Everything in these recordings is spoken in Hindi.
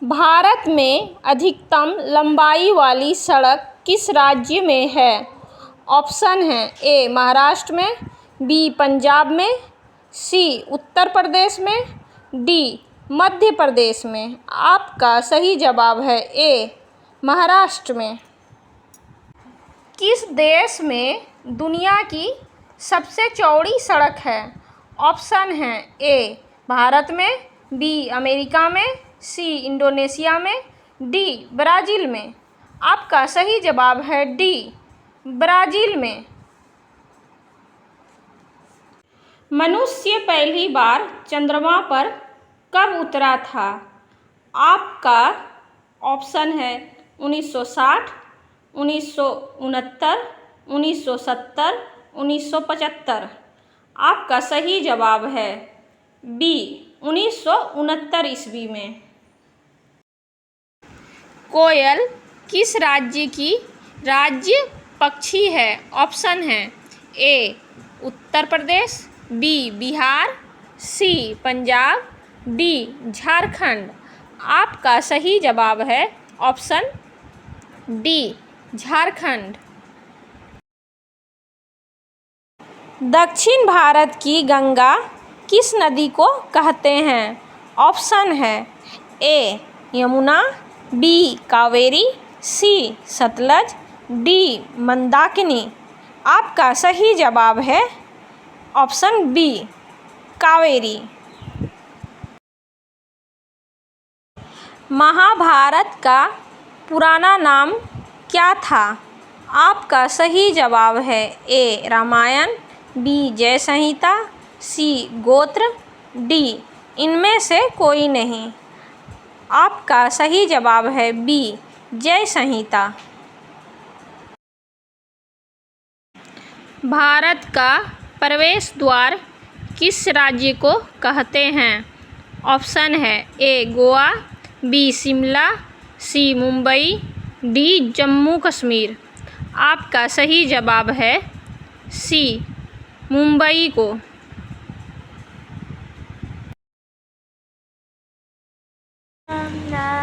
भारत में अधिकतम लंबाई वाली सड़क किस राज्य में है? ऑप्शन हैं ए महाराष्ट्र में, बी पंजाब में, सी उत्तर प्रदेश में, डी मध्य प्रदेश में। आपका सही जवाब है ए महाराष्ट्र में। किस देश में दुनिया की सबसे चौड़ी सड़क है? ऑप्शन हैं ए भारत में, बी अमेरिका में, सी इंडोनेशिया में, डी ब्राज़ील में। आपका सही जवाब है डी ब्राज़ील में। मनुष्य पहली बार चंद्रमा पर कब उतरा था? आपका ऑप्शन है 1960, 1969, 1970, 1975। आपका सही जवाब है बी 1969 ईस्वी में। कोयल किस राज्य की राज्य पक्षी है? ऑप्शन है ए उत्तर प्रदेश, बी बिहार, सी पंजाब, डी झारखंड। आपका सही जवाब है ऑप्शन डी झारखंड। दक्षिण भारत की गंगा किस नदी को कहते हैं? ऑप्शन है ए यमुना, बी कावेरी, सी सतलज, डी मंदाकिनी। आपका सही जवाब है ऑप्शन बी कावेरी। महाभारत का पुराना नाम क्या था? आपका सही जवाब है ए रामायण, बी जय संहिता, सी गोत्र, डी इनमें से कोई नहीं। आपका सही जवाब है बी जय संहिता। भारत का प्रवेश द्वार किस राज्य को कहते हैं? ऑप्शन है ए गोवा, बी शिमला, सी मुंबई, डी जम्मू कश्मीर। आपका सही जवाब है सी मुंबई को।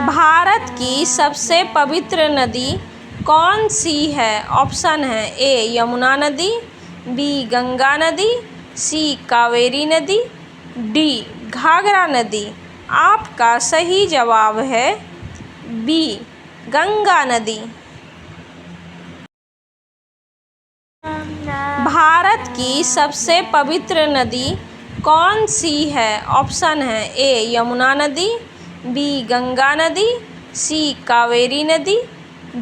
भारत की सबसे पवित्र नदी कौन सी है? ऑप्शन है ए यमुना नदी, बी गंगा नदी, सी कावेरी नदी, डी घाघरा नदी। आपका सही जवाब है बी गंगा नदी। भारत की सबसे पवित्र नदी कौन सी है? ऑप्शन है ए यमुना नदी, बी गंगा नदी, सी कावेरी नदी,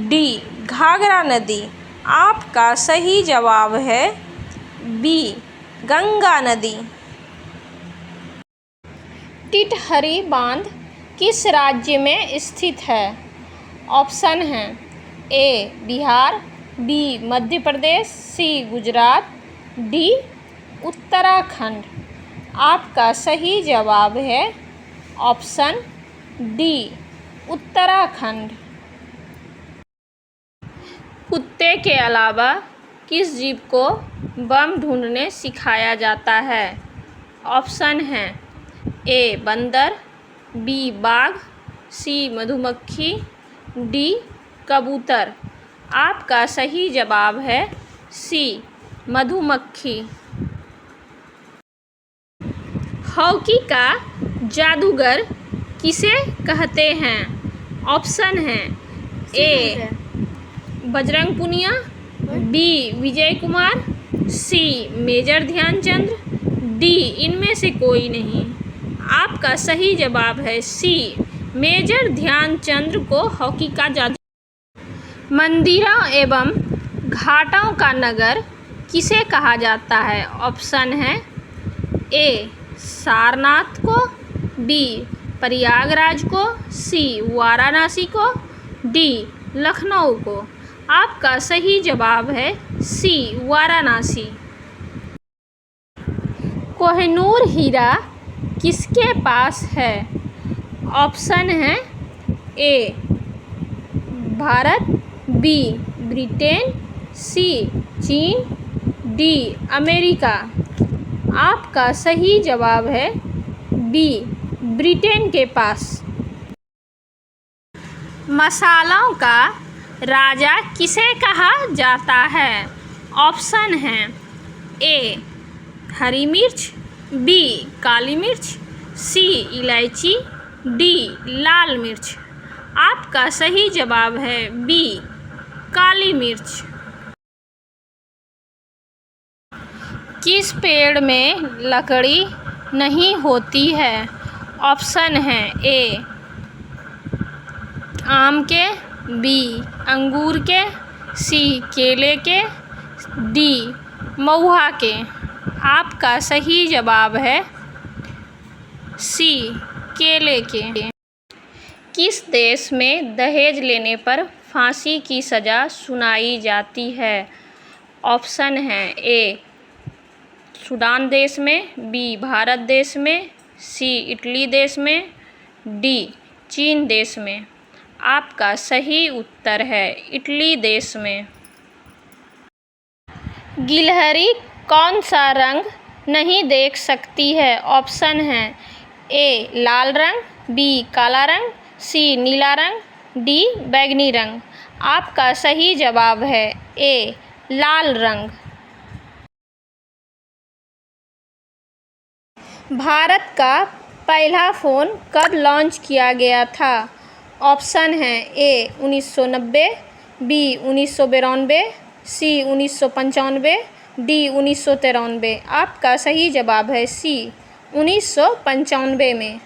डी घाघरा नदी। आपका सही जवाब है बी गंगा नदी। टिटहरी बांध किस राज्य में स्थित है? ऑप्शन हैं ए बिहार, बी मध्य प्रदेश, सी गुजरात, डी उत्तराखंड। आपका सही जवाब है ऑप्शन डी उत्तराखंड। कुत्ते के अलावा किस जीव को बम ढूंढने सिखाया जाता है? ऑप्शन हैं ए बंदर, बी बाघ, सी मधुमक्खी, डी कबूतर। आपका सही जवाब है सी मधुमक्खी। हॉकी का जादूगर किसे कहते हैं? ऑप्शन हैं A Bajrang Punia, B Vijay Kumar, C major Dhyanchand, D इनमें से कोई नहीं। आपका सही जवाब है सी मेजर ध्यानचंद को हॉकी का जादू। मंदिरों एवं घाटों का नगर किसे कहा जाता है? ऑप्शन है ए सारनाथ को, बी प्रयागराज को, सी वाराणसी को, डी लखनऊ को। आपका सही जवाब है सी वाराणसी। कोहिनूर हीरा किसके पास है? ऑप्शन है ए भारत, बी ब्रिटेन, सी चीन, डी अमेरिका। आपका सही जवाब है बी ब्रिटेन के पास। मसालों का राजा किसे कहा जाता है? ऑप्शन हैं ए हरी मिर्च, बी काली मिर्च, सी इलायची, डी लाल मिर्च। आपका सही जवाब है बी काली मिर्च। किस पेड़ में लकड़ी नहीं होती है? ऑप्शन हैं ए आम के, बी अंगूर के, सी केले के, डी महुआ के। आपका सही जवाब है सी केले के। किस देश में दहेज लेने पर फांसी की सज़ा सुनाई जाती है? ऑप्शन हैं ए सूडान देश में, बी भारत देश में, सी इटली देश में, डी चीन देश में। आपका सही उत्तर है इटली देश में। गिलहरी कौन सा रंग नहीं देख सकती है? ऑप्शन हैं ए लाल रंग, बी काला रंग, सी नीला रंग, डी बैंगनी रंग। आपका सही जवाब है ए लाल रंग। भारत का पहला फ़ोन कब लॉन्च किया गया था? ऑप्शन हैं ए 1990, बी 1992, सी 1995, डी 1993। आपका सही जवाब है सी 1995 में।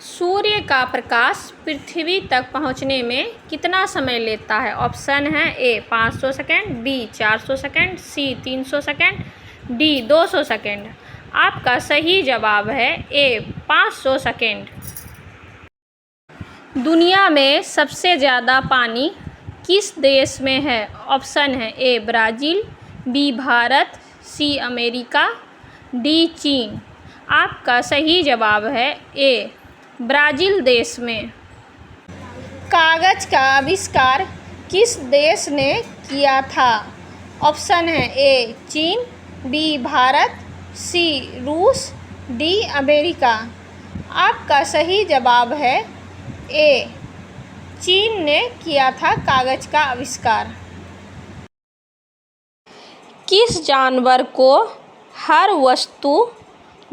सूर्य का प्रकाश पृथ्वी तक पहुंचने में कितना समय लेता है? ऑप्शन है ए 500 सेकेंड, बी 400 सेकेंड, सी 300 सेकेंड, डी 200 सेकेंड। आपका सही जवाब है ए 500 सेकेंड। दुनिया में सबसे ज़्यादा पानी किस देश में है? ऑप्शन है A Brazil, B Bharat, C America, D China. आपका सही जवाब है ए ब्राज़ील देश में। कागज़ का आविष्कार किस देश ने किया था? ऑप्शन है ए चीन, बी भारत, सी रूस, डी अमेरिका। आपका सही जवाब है ए चीन ने किया था कागज़ का आविष्कार। किस जानवर को हर वस्तु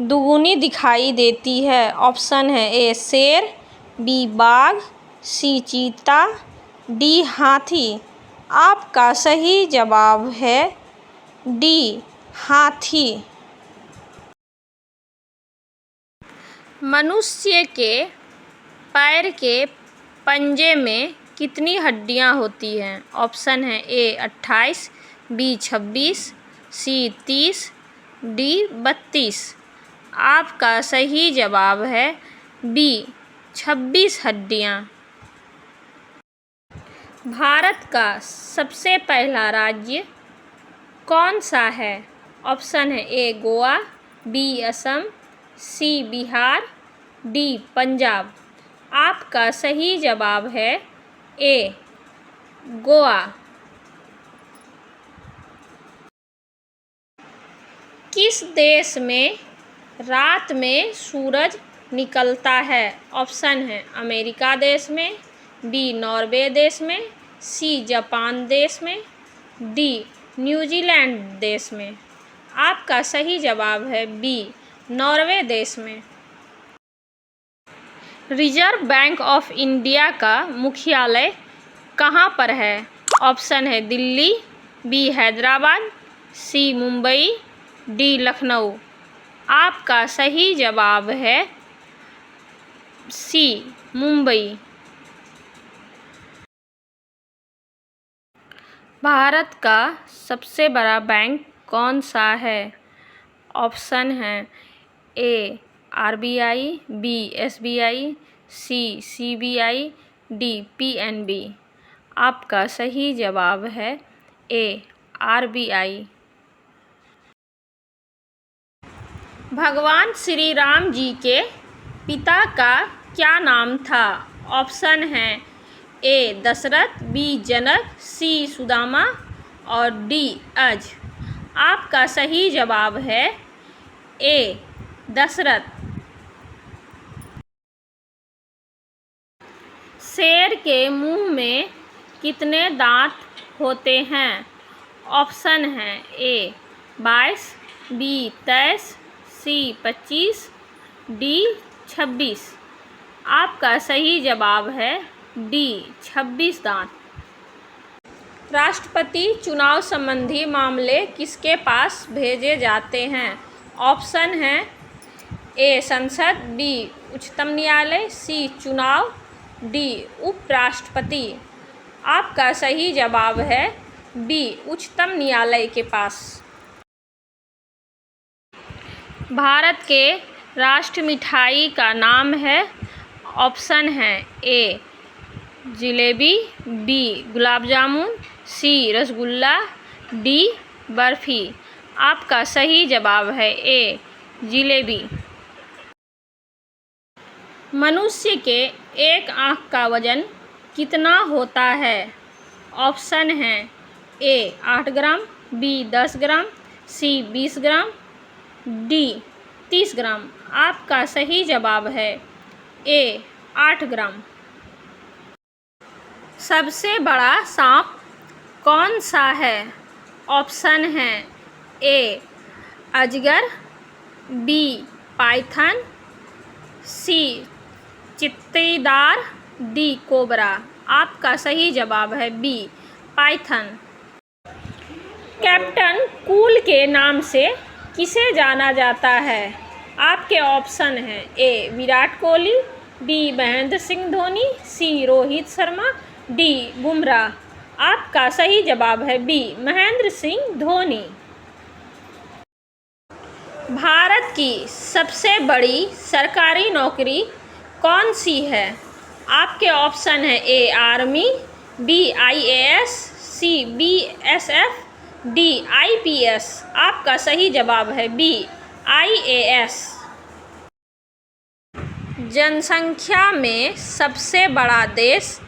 दुगुनी दिखाई देती है? ऑप्शन है ए शेर, बी बाघ, सी चीता, डी हाथी। आपका सही जवाब है डी हाथी। मनुष्य के पैर के पंजे में कितनी हड्डियां होती हैं? ऑप्शन है ए 28, बी 26, सी 30, डी 32। आपका सही जवाब है बी 26 हड्डियां। भारत का सबसे पहला राज्य कौन सा है? ऑप्शन है ए गोवा, बी असम, सी बिहार, डी पंजाब। आपका सही जवाब है ए गोवा। किस देश में रात में सूरज निकलता है? ऑप्शन है अमेरिका देश में, बी नॉर्वे देश में, सी जापान देश में, डी न्यूजीलैंड देश में। आपका सही जवाब है बी नॉर्वे देश में। रिजर्व बैंक ऑफ इंडिया का मुख्यालय कहाँ पर है? ऑप्शन है दिल्ली, बी हैदराबाद, सी मुंबई, डी लखनऊ। आपका सही जवाब है सी मुंबई। भारत का सबसे बड़ा बैंक कौन सा है? ऑप्शन है ए आरबीआई, बी एसबीआई, सी सीबीआई, डी पीएनबी। आपका सही जवाब है ए आरबीआई। भगवान श्री राम जी के पिता का क्या नाम था? ऑप्शन है ए दशरथ, बी जनक, सी सुदामा और डी अज। आपका सही जवाब है ए दशरथ। शेर के मुंह में कितने दांत होते हैं? ऑप्शन हैं ए 22, बी 23, सी 25, डी 26। आपका सही जवाब है डी 26 दांत। राष्ट्रपति चुनाव संबंधी मामले किसके पास भेजे जाते हैं? ऑप्शन हैं ए संसद, बी उच्चतम न्यायालय, सी चुनाव, डी उपराष्ट्रपति। आपका सही जवाब है बी उच्चतम न्यायालय के पास। भारत के राष्ट्र मिठाई का नाम है? ऑप्शन है ए जिलेबी, बी गुलाब जामुन, सी रसगुल्ला, डी बर्फी। आपका सही जवाब है ए जिलेबी। मनुष्य के एक आँख का वजन कितना होता है? ऑप्शन हैं ए 8 ग्राम, बी 10 ग्राम, सी 20 ग्राम, डी 30 ग्राम। आपका सही जवाब है ए 8 ग्राम। सबसे बड़ा सांप कौन सा है? ऑप्शन हैं ए अजगर, बी पाइथन, सी चित्तीदार, डी कोबरा। आपका सही जवाब है बी पाइथन। कैप्टन कूल के नाम से किसे जाना जाता है? आपके ऑप्शन हैं ए विराट कोहली, बी महेंद्र सिंह धोनी, सी रोहित शर्मा, डी बुमराह। आपका सही जवाब है बी महेंद्र सिंह धोनी। भारत की सबसे बड़ी सरकारी नौकरी कौन सी है? आपके ऑप्शन है ए आर्मी, बी IAS, सी BSF, डी IPS। आपका सही जवाब है बी IAS। जनसंख्या में सबसे बड़ा देश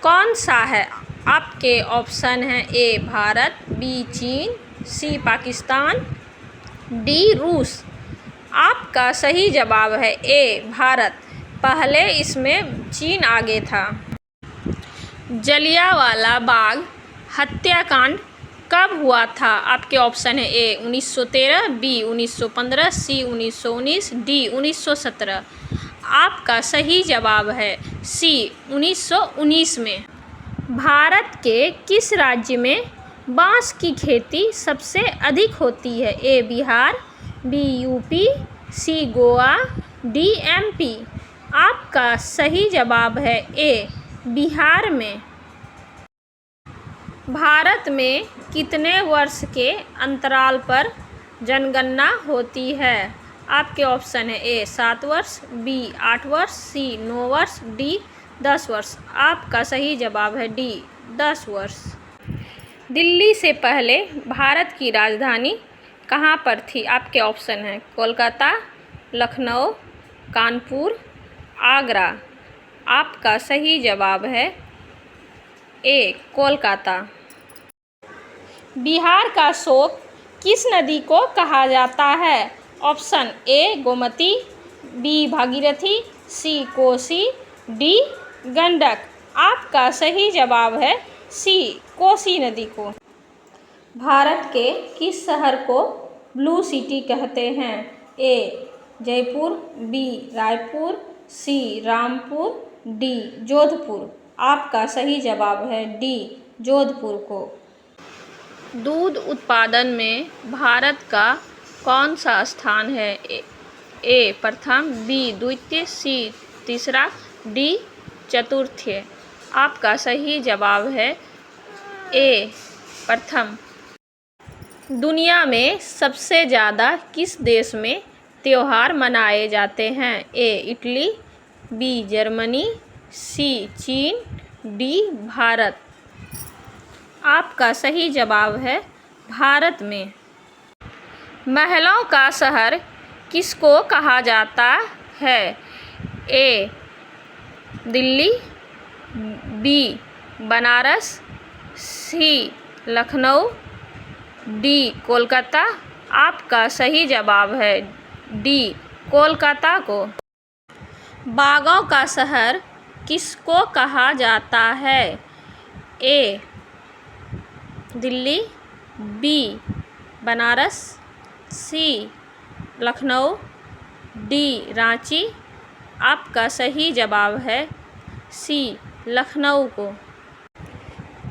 कौन सा है? आपके ऑप्शन हैं ए भारत, बी चीन, सी पाकिस्तान, डी रूस। आपका सही जवाब है ए भारत। पहले इसमें चीन आगे था। जलियांवाला बाग हत्याकांड कब हुआ था? आपके ऑप्शन है ए 1913, बी 1915, सी 1919, डी 1917। आपका सही जवाब है सी 1919 में। भारत के किस राज्य में बांस की खेती सबसे अधिक होती है? ए बिहार, बी UP, सी गोवा, डी MP। आपका सही जवाब है ए बिहार में। भारत में कितने वर्ष के अंतराल पर जनगणना होती है? आपके ऑप्शन है ए 7 वर्ष, बी 8 वर्ष, सी 9 वर्ष, डी 10 वर्ष। आपका सही जवाब है डी 10 वर्ष। दिल्ली से पहले भारत की राजधानी कहाँ पर थी? आपके ऑप्शन हैं कोलकाता, लखनऊ, कानपुर, आगरा। आपका सही जवाब है ए कोलकाता। बिहार का शोक किस नदी को कहा जाता है? Option A Gomti, B Bhagirathi, C Kosi, D Gandak. आपका सही जवाब है सी कोसी नदी को। भारत के किस शहर को ब्लू सिटी कहते हैं? ए जयपुर, बी रायपुर, सी रामपुर, डी जोधपुर। आपका सही जवाब है डी जोधपुर को। दूध उत्पादन में भारत का कौन सा स्थान है? ए प्रथम, बी द्वितीय, सी तीसरा, डी चतुर्थ। आपका सही जवाब है ए प्रथम। दुनिया में सबसे ज़्यादा किस देश में त्योहार मनाए जाते हैं? ए इटली, बी जर्मनी, सी चीन, डी भारत। आपका सही जवाब है भारत में। महलों का शहर किसको कहा जाता है? ए दिल्ली, बी बनारस, सी लखनऊ, डी कोलकाता। आपका सही जवाब है डी कोलकाता को। बागों का शहर किसको कहा जाता है? ए दिल्ली, बी बनारस, सी लखनऊ, डी रांची। आपका सही जवाब है सी लखनऊ को।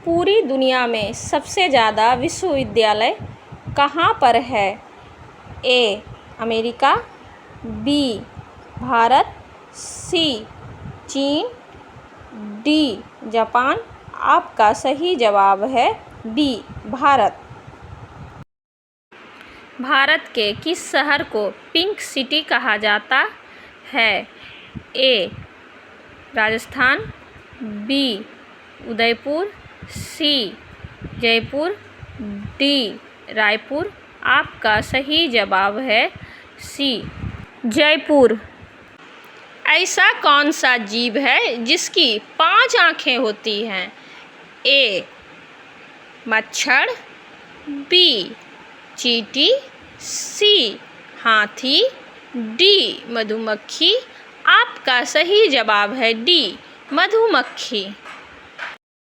पूरी दुनिया में सबसे ज़्यादा विश्वविद्यालय कहाँ पर है? ए अमेरिका, बी भारत, सी चीन, डी जापान। आपका सही जवाब है बी भारत। भारत के किस शहर को पिंक सिटी कहा जाता है? ए राजस्थान, बी उदयपुर, सी जयपुर, डी रायपुर। आपका सही जवाब है सी जयपुर। ऐसा कौन सा जीव है जिसकी 5 आँखें होती हैं? ए मच्छर, बी चींटी, सी हाथी, डी मधुमक्खी। आपका सही जवाब है डी मधुमक्खी।